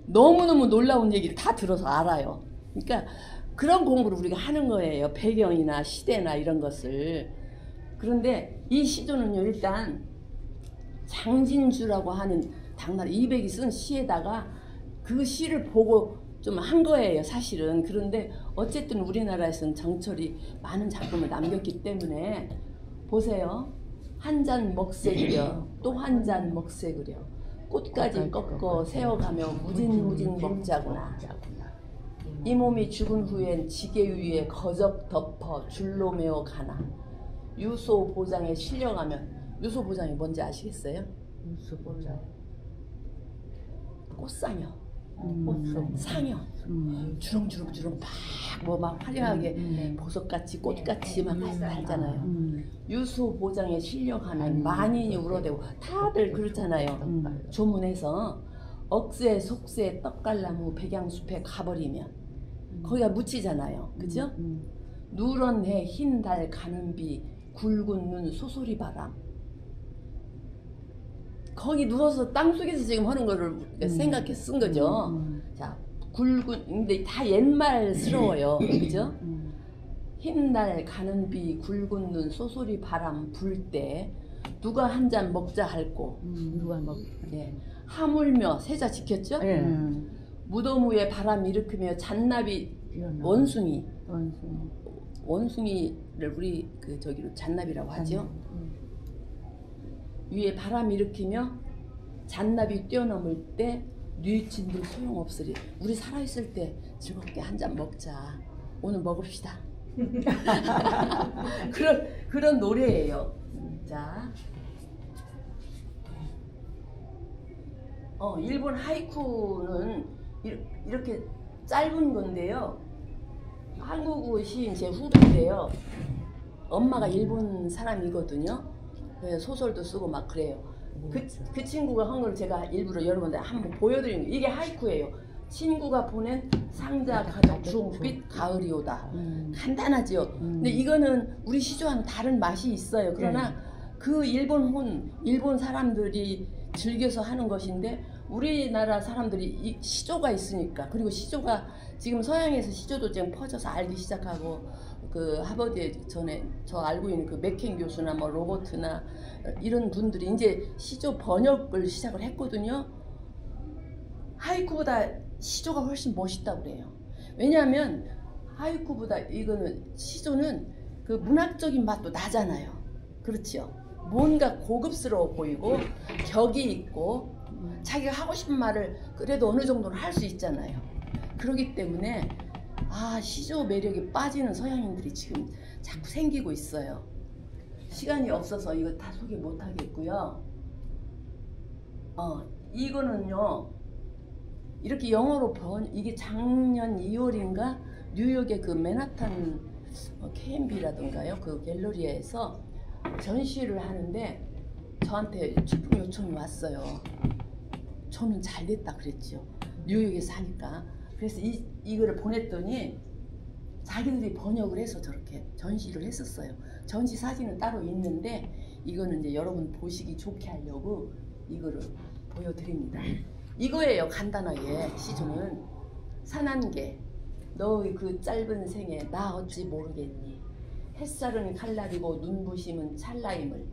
너무너무 놀라운 얘기를 다 들어서 알아요. 그러니까 그런 공부를 우리가 하는 거예요. 배경이나 시대나 이런 것을. 그런데 이 시조는요, 일단 장진주라고 하는 당나라 이백이 쓴 시에다가 그 시를 보고 좀 한 거예요, 사실은. 그런데 어쨌든 우리나라에서는 정철이 많은 작품을 남겼기 때문에 보세요. 한 잔 먹새그려 또 한 잔 먹새그려 꽃까지 꺾어 세어가며 무진무진 먹자구나. 이 몸이 죽은 후엔 지게 위에 거적 덮어 줄로 메어 가나. 유소 보장에 실려가면 유소 보장이 뭔지 아시겠어요? 유수 보자. 꽃사녀. 없어. 상여 주렁주렁 막 화려하게 보석같이 꽃같이 막 달잖아요. 유수 보장에 실려가는 만인이 우러대고 다들 그렇잖아요. 조문에서 억새 속새 떡갈나무 백양숲에 가버리면 거기가 묻히잖아요. 그죠? 누런 해 흰 달 가는 비 굵은 눈 소소리 바람. 거기 누워서 땅속에서 지금 하는 거를 생각해 쓴 거죠. 자, 굵은, 근데 다 옛말스러워요. 그죠? 흰 날 가는 비 굵은 눈 소소리 바람 불 때 누가 한 잔 먹자 할꼬. 누가 먹? 예. 하물며 세자 지켰죠? 예. 무덤 위에 바람 일으키며 잔나비 원숭이. 원숭이를 우리 그 저기로 잔나비라고 하죠. 위에 바람 일으키며 잔나비 뛰어넘을 때 뉘친들 소용없으리. 우리 살아있을 때 즐겁게 한 잔 먹자. 오늘 먹읍시다. 그런 노래예요. 자, 일본 하이쿠는 이렇게 짧은 건데요. 한국어 시인 제 후배인데요. 엄마가 일본 사람이거든요. 그래서 소설도 쓰고 막 그래요. 그 친구가 한 걸 제가 일부러 여러분들 한번 보여드리는 거예요. 이게 하이쿠예요. 친구가 보낸 상자 가족 주홍빛 가을이 오다. 간단하죠. 근데 이거는 우리 시조와는 다른 맛이 있어요. 그러나 그 일본 사람들이 즐겨서 하는 것인데 우리나라 사람들이 이 시조가 있으니까, 그리고 시조가 지금 서양에서 시조도 지금 퍼져서 알기 시작하고, 그 하버드에 전에 저 알고 있는 그 맥켄 교수나 뭐 로버트나 이런 분들이 이제 시조 번역을 시작을 했거든요. 하이쿠보다 시조가 훨씬 멋있다고 그래요. 왜냐하면 하이쿠보다 이거는 시조는 그 문학적인 맛도 나잖아요. 그렇죠. 뭔가 고급스러워 보이고 격이 있고 자기가 하고 싶은 말을 그래도 어느 정도는 할 수 있잖아요. 그렇기 때문에 시조 매력에 빠지는 서양인들이 지금 자꾸 생기고 있어요. 시간이 없어서 이거 다 소개 못 하겠고요. 이거는요, 이렇게 영어로 이게 작년 2월인가 뉴욕의 그 맨하탄 KMB라던가요, 그 갤러리에서 전시를 하는데 저한테 출품 요청이 왔어요. 저는 잘 됐다 그랬죠. 뉴욕에 사니까. 그래서 이거를 보냈더니 자기들이 번역을 해서 저렇게 전시를 했었어요. 전시 사진은 따로 있는데 이거는 이제 여러분 보시기 좋게 하려고 이거를 보여드립니다. 이거예요. 간단하게 시조는 산안개 너의 그 짧은 생에 나 어찌 모르겠니. 햇살은 칼날이고 눈부심은 찰나임을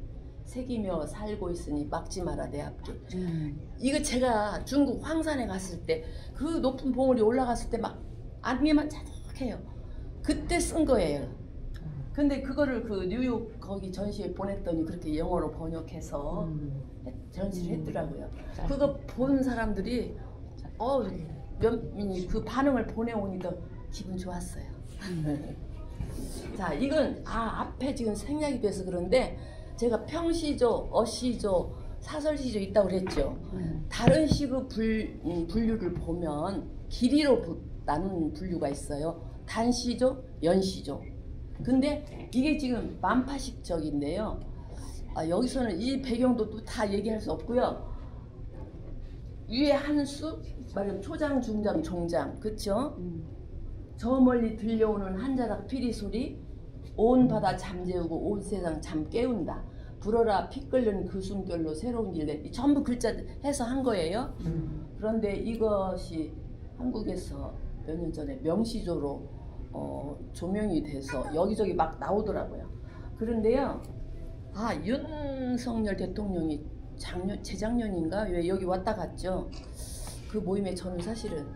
새기며 살고 있으니 막지 마라 내 앞길. 이거 제가 중국 황산에 갔을 때 그 높은 봉우리 올라갔을 때 막 안개만 자작해요. 그때 쓴 거예요. 근데 그거를 그 뉴욕 거기 전시에 보냈더니 그렇게 영어로 번역해서 전시를 했더라고요. 그거 본 사람들이 그 반응을 보내오니까 기분 좋았어요. 자, 이건 앞에 지금 생략이 돼서 그런데 제가 평시조, 어시조, 사설시조 있다고 그랬죠. 다른 시그 분류를 보면 길이로 나눈 분류가 있어요. 단시조, 연시조. 근데 이게 지금 만파식적인데요. 여기서는 이 배경도 또 다 얘기할 수 없고요. 위에 한 수, 말하면 초장, 중장, 종장, 그쵸? 저 멀리 들려오는 한 자락 피리 소리, 온 바다 잠재우고 온 세상 잠 깨운다. 불어라 피 끓는 그 숨결로 새로운 길. 전부 글자 해서 한 거예요. 그런데 이것이 한국에서 몇 년 전에 명시조로 조명이 돼서 여기저기 막 나오더라고요. 그런데요, 윤석열 대통령이 재작년인가 왜 여기 왔다 갔죠. 그 모임에 저는 사실은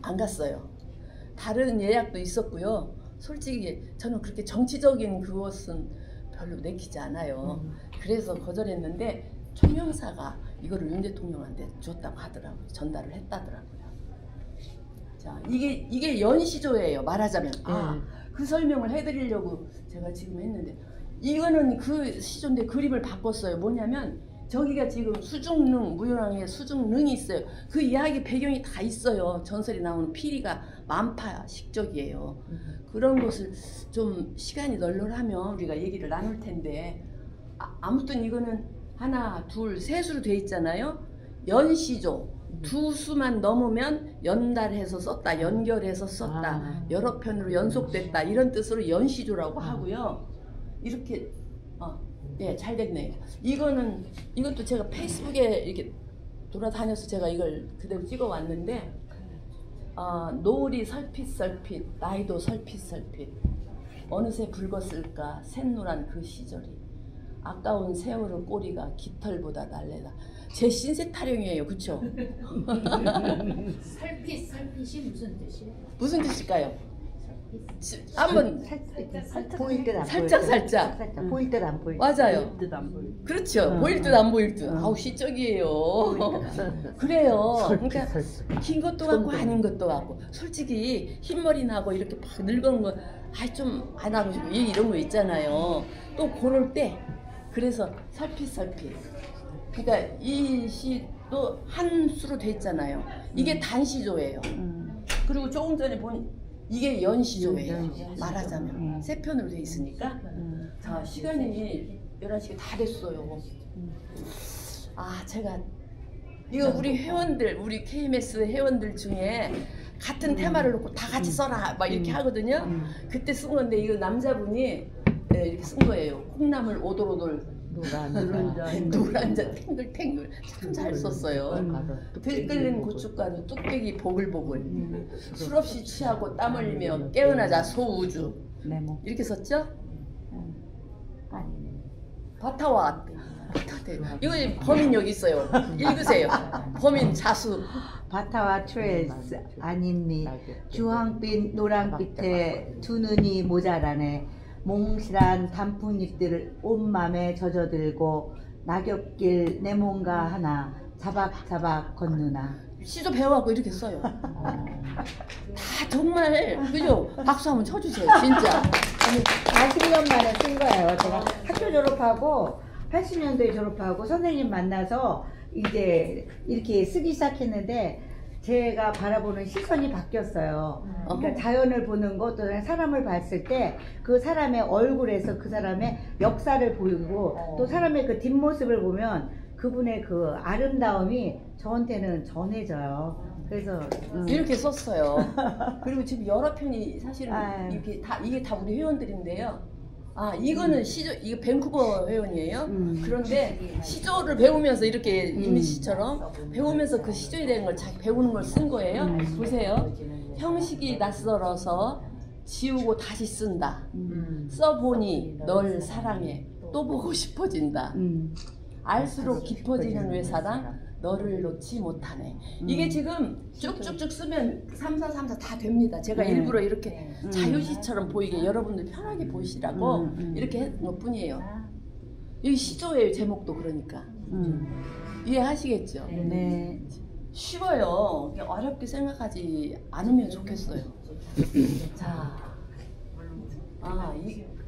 안 갔어요. 다른 예약도 있었고요. 솔직히 저는 그렇게 정치적인 그것은 별로 내키지 않아요. 그래서 거절했는데 총영사가 이거를 윤 대통령한테 줬다고 하더라고요. 전달을 했다더라고요. 자, 이게 연시조예요. 말하자면 그 설명을 해드리려고 제가 지금 했는데 이거는 그 시조인데 그림을 바꿨어요. 뭐냐면 저기가 지금 수중릉, 무효랑에 수중릉이 있어요. 그 이야기 배경이 다 있어요. 전설이 나오는 피리가 만파식적이에요. 그런 것을 좀 시간이 널널하면 우리가 얘기를 나눌 텐데 아무튼 이거는 하나, 둘, 셋으로 돼 있잖아요. 연시조. 두 수만 넘으면 연달해서 썼다, 연결해서 썼다, 여러 편으로 연속됐다 이런 뜻으로 연시조라고 하고요. 이렇게 네, 잘 됐네요. 이것도 제가 페이스북에 이렇게 돌아다녀서 제가 이걸 그대로 찍어 왔는데 노을이 설핏설핏 나이도 설핏설핏 어느새 붉었을까 샛노란 그 시절이 아까운 세월의 꼬리가 깃털보다 날래다. 제 신세 타령이에요, 그렇죠? 설핏이 무슨 뜻이에요? 무슨 뜻일까요? 한번 살짝 보일 듯 안 보일 살짝 듯. 살짝 살짝 보일 듯 안 보일 듯. 맞아요. 그렇죠. 보일 듯 안 보일 듯. 아우 시적이에요. 그래요. 그러니까 긴 것도 같고 아닌 것도 같고 솔직히 흰머리 나고 이렇게 막 늙은 거 좀 안 하고 싶고 이런 거 있잖아요. 또 그럴 때 그래서 설핏설핏. 그러니까 이 시도 한 수로 돼 있잖아요. 이게 단시조예요. 그리고 조금 전에 본 이게 연시조예요. 말하자면 세 편으로 돼 있으니까. 자, 시간이 11시가 다 됐어요. 제가 이거 우리 회원들, 우리 KMS 회원들 중에 같은 테마를 놓고 다 같이 써라 막 이렇게 하거든요. 그때 쓴 건데 이거 남자분이 이렇게 쓴 거예요. 콩나물 오돌오돌 노란자 탱글탱글 참 잘 썼어요. 들끓는 고춧가루 뚝배기 보글보글 술 없이 취하고 땀 흘리며 깨어나자 소우주 이렇게 썼죠? 바타와 이거 범인 여기 있어요. 읽으세요. 범인 자수. 바타와 트레스 아닌미 주황빛 노랑빛에 두 눈이 모자라네. 몽실한 단풍잎들을 온맘에 젖어들고 낙엽길 내 뭔가 하나 자박자박 건누나. 시도 배워갖고 이렇게 써요. 다 정말 그죠? 박수 한번 쳐주세요. 진짜. 아니 40년 만에 쓴 거예요. 제가 학교 졸업하고 80년도에 졸업하고 선생님 만나서 이제 이렇게 쓰기 시작했는데 제가 바라보는 시선이 바뀌었어요. 그러니까 자연을 보는 것, 또 사람을 봤을 때 그 사람의 얼굴에서 그 사람의 역사를 보이고 또 사람의 그 뒷모습을 보면 그분의 그 아름다움이 저한테는 전해져요. 그래서 이렇게 썼어요. 그리고 지금 여러 편이 사실은 이게 다 우리 회원들인데요. 이거는 시조, 이거 밴쿠버 회원이에요. 그런데 시조를 배우면서 이렇게 이미 씨처럼 배우면서 그 시조에 대한 걸 잘 배우는 걸 쓴 거예요. 보세요. 형식이 낯설어서 지우고 다시 쓴다. 써보니 널 사랑해. 또 보고 싶어진다. 알수록 깊어지는 외사랑 너를 놓지 못하네. 이게 지금 쭉쭉쭉 쓰면 3434 다 됩니다. 제가 일부러 이렇게 자유시처럼 보이게 여러분들 편하게 보시라고 이렇게 했던 것 뿐이에요. 이 시조예요. 제목도 그러니까. 이해하시겠죠? 네. 쉬워요. 어렵게 생각하지 않으면 좋겠어요. 자,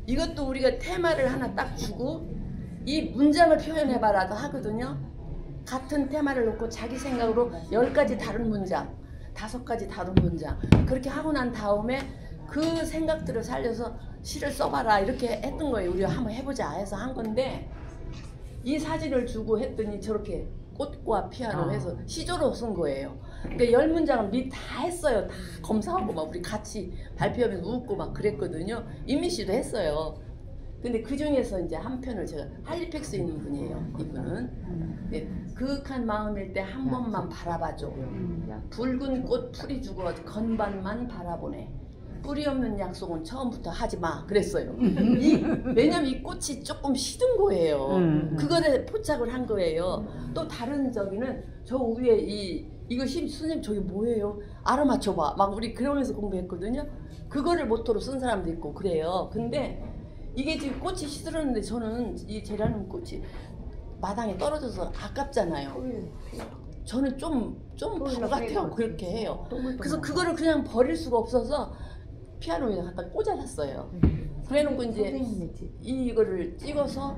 이것도 우리가 테마를 하나 딱 주고 이 문장을 표현해봐라도 하거든요. 같은 테마를 놓고 자기 생각으로 10가지 다른 문장, 5가지 다른 문장 그렇게 하고 난 다음에 그 생각들을 살려서 시를 써봐라 이렇게 했던 거예요. 우리가 한번 해보자 해서 한 건데 이 사진을 주고 했더니 저렇게 꽃과 피아노 해서 시조로 쓴 거예요. 그러니까 10문장을 미리 다 했어요. 다 검사하고 막 우리 같이 발표하면서 웃고 막 그랬거든요. 임미 씨도 했어요. 근데 그 중에서 이제 한 편을 제가 할리팩스 있는 분이에요. 이분은 네, 그윽한 마음일 때 한 번만 바라봐줘. 붉은 꽃 풀이 죽어 건반만 바라보네. 뿌리 없는 약속은 처음부터 하지 마. 그랬어요. 왜냐면 이 꽃이 조금 시든 거예요. 그거를 포착을 한 거예요. 또 다른 저기는 저 위에 이거 선생님 저기 뭐예요? 알아맞혀봐. 막 우리 그러면서 공부했거든요. 그거를 모토로 쓴 사람도 있고 그래요. 근데 이게 지금 꽃이 시들었는데 저는 이 제라늄 꽃이 마당에 떨어져서 아깝잖아요. 저는 좀 바보 같아요. 그렇게 해요. 그래서 그거를 그냥 버릴 수가 없어서 피아노에 갖다 꽂아놨어요. 그래놓고 이제 이거를 찍어서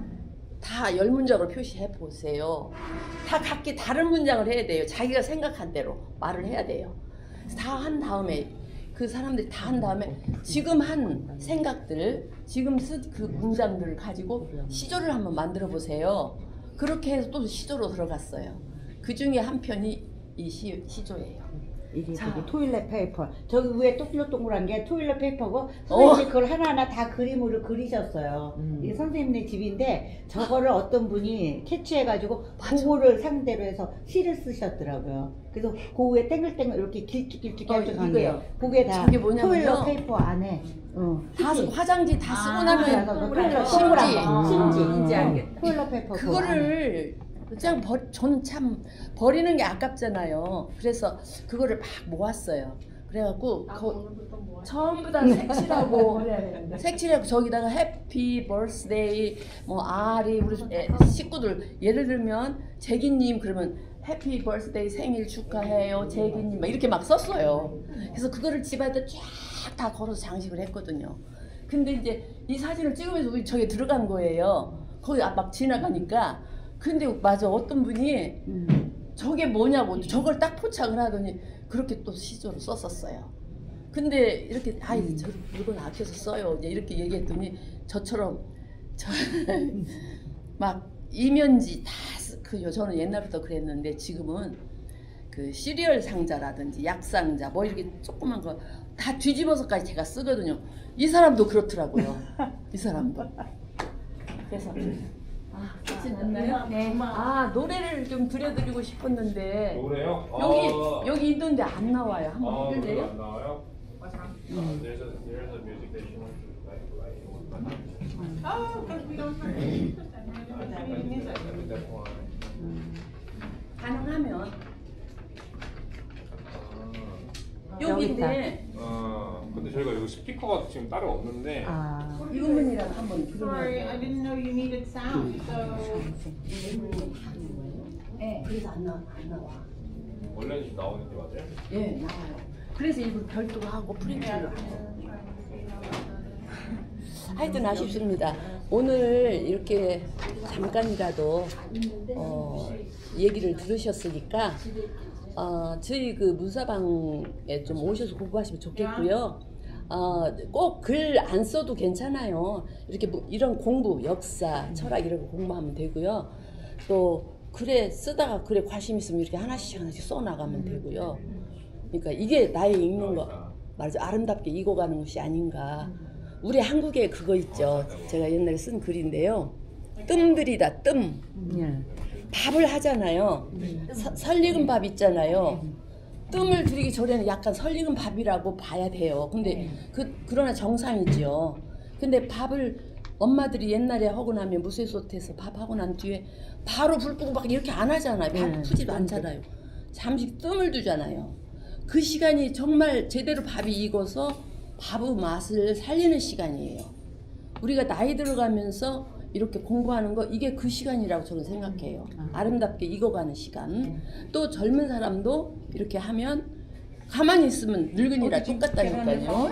다 10문장으로 표시해 보세요. 다 각기 다른 문장을 해야 돼요. 자기가 생각한 대로 말을 해야 돼요. 다 한 다음에 그 사람들이 다 한 다음에 지금 한 생각들, 지금 쓴 그 문장들을 가지고 시조를 한번 만들어 보세요. 그렇게 해서 또 시조로 들어갔어요. 그 중에 한 편이 이 시조예요. 이게 자. 저기 토일렛 페이퍼. 저기 위에 동글동글한 게 토일렛 페이퍼고 선생님이 그걸 하나하나 다 그림으로 그리셨어요. 이게 선생님네 집인데 저거를 어떤 분이 캐치해가지고 그거를 상대로 해서 시를 쓰셨더라고요. 그래서 그 위에 땡글땡글 이렇게 길쭉길쭉한 게 이거요. 그게 다 저게 뭐냐면요. 토일렛 페이퍼 안에 다 화장지 다 쓰고 나면 토일렛 심지. 심지 알겠다. 토일렛 페이퍼 그 안에. 그거를 그냥 저는 참 버리는 게 아깝잖아요. 그래서 그거를 막 모았어요. 그래갖고 전부 다 색칠하고 색칠하고 저기다가 해피 버스데이 뭐 아리 우리 식구들 예를 들면 재기님 그러면 해피 버스데이 생일 축하해요 재기님 막 이렇게 막 썼어요. 그래서 그거를 집안에다 쫙 다 걸어서 장식을 했거든요. 근데 이제 이 사진을 찍으면서 우리 저기 들어간 거예요. 거기 막 지나가니까. 근데 맞아 어떤 분이 저게 뭐냐고 저걸 딱 포착을 하더니 그렇게 또 시조로 썼었어요. 근데 이렇게 아이 저 물건 아껴서 써요 이제 이렇게 얘기했더니 저처럼 막 이면지 다 그요 저는 옛날부터 그랬는데 지금은 그 시리얼 상자라든지 약 상자 뭐 이렇게 조그만 거 다 뒤집어서까지 제가 쓰거든요. 이 사람도 그렇더라고요. 이 사람도. 그래서 같이 났나요? 네. 아 노래를 좀 들려드리고 싶었는데 노래요? 여기 있는데 안 나와요. 한번 노래 해줄래요? 안 나와요? There's a music that she wants to like. Oh, because we don't have music. That's why. 가능하면 여기 여기인데 근데 저희가 여기 스피커가 지금 따로 없는데. 아. 이분이랑 한번 Sorry, I 들으면 didn't know you needed sound, so. 네, 그래서 안 나와. 원래는 지금 나오는 게 맞아요? 예, 나와요. 그래서 이걸 별도로 하고 프린트를 하고. 하여튼 아쉽습니다. 오늘 이렇게 잠깐이라도 얘기를 들으셨으니까 저희 그 문사방에 좀 오셔서 공부하시면 좋겠고요. 꼭 글 안 써도 괜찮아요. 이렇게 뭐 이런 공부, 역사, 철학 이런 거 공부하면 되고요. 또 글에 쓰다가 글에 관심 있으면 이렇게 하나씩 써 나가면 되고요. 그러니까 이게 나의 읽는 거 말이죠. 아름답게 익어가는 것이 아닌가. 우리 한국에 그거 있죠. 제가 옛날에 쓴 글인데요. 뜸들이다 뜸. 밥을 하잖아요. 설익은 밥 있잖아요. 뜸을 들이기 전에는 약간 설익은 밥이라고 봐야 돼요. 근데 그러나 정상이죠. 근데 밥을 엄마들이 옛날에 하고 나면 무쇠솥에서 밥 하고 난 뒤에 바로 불 끄고 막 이렇게 안 하잖아요. 밥 푸지도 않잖아요. 잠시 뜸을 두잖아요. 그 시간이 정말 제대로 밥이 익어서 밥의 맛을 살리는 시간이에요. 우리가 나이 들어가면서 이렇게 공부하는 거 이게 그 시간이라고 저는 생각해요. 아름답게 익어가는 시간. 또 젊은 사람도 이렇게 하면 가만히 있으면 늙은이라 똑같다니까요.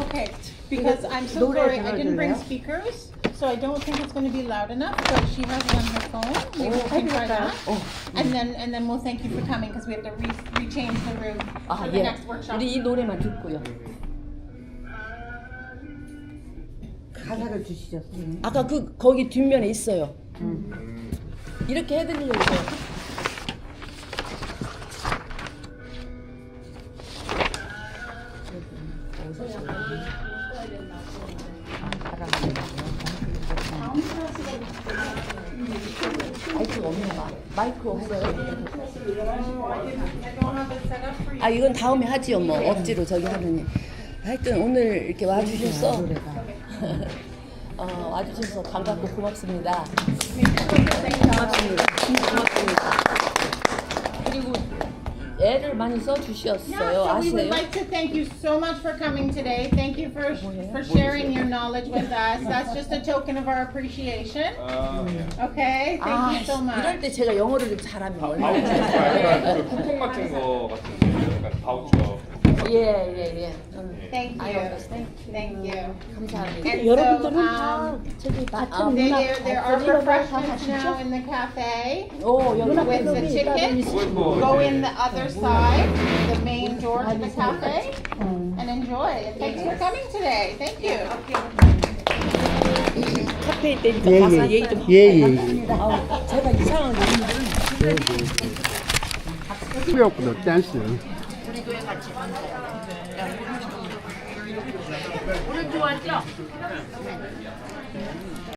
Okay, because I'm so sorry, I didn't bring speakers, so I don't think it's going to be loud enough, but she has it on her phone. Maybe we can try that. And then we'll thank you for coming because we have to rechange the room for the 예. next workshop. 우리 이 노래만 듣고요. 가사를 주시죠. 아까 거기 뒷면에 있어요. 이렇게 해드리려고. 마이크가 없나? 마이크 없어요? I don't have it set up for you. 아 이건 다음에 하지요 뭐 억지로 저기 하느니. 하여튼 오늘 이렇게 와주셔서 와주셔서 반갑고 고맙습니다. 고맙습니다. 고맙습니다. 그리고 애를 많이 써주셨어요. Yeah, so we would 아세요? like to thank you so much for coming today. Thank you for sharing your knowledge with us. That's just a token of our appreciation. Okay, thank you so 이럴 much. 때 제가 영어를 좀 잘하면 바우처 얼마나 약간 그 쿠폰 같은 거 같은 거 약간 바우처. 예. Thank you. Thank you. 감사합니다. And 여러분들은 so, 다 저기 같은 there, 문화 there are refreshments now in the cafe 오, 여기 with the chicken. Go in the other side, the main door to the cafe, and enjoy. And thanks for coming today. Thank you. 카페에 때니까 가서 얘기 좀 아우, 제가 이상한 거 수요보다 댄스. 오늘 좋았죠?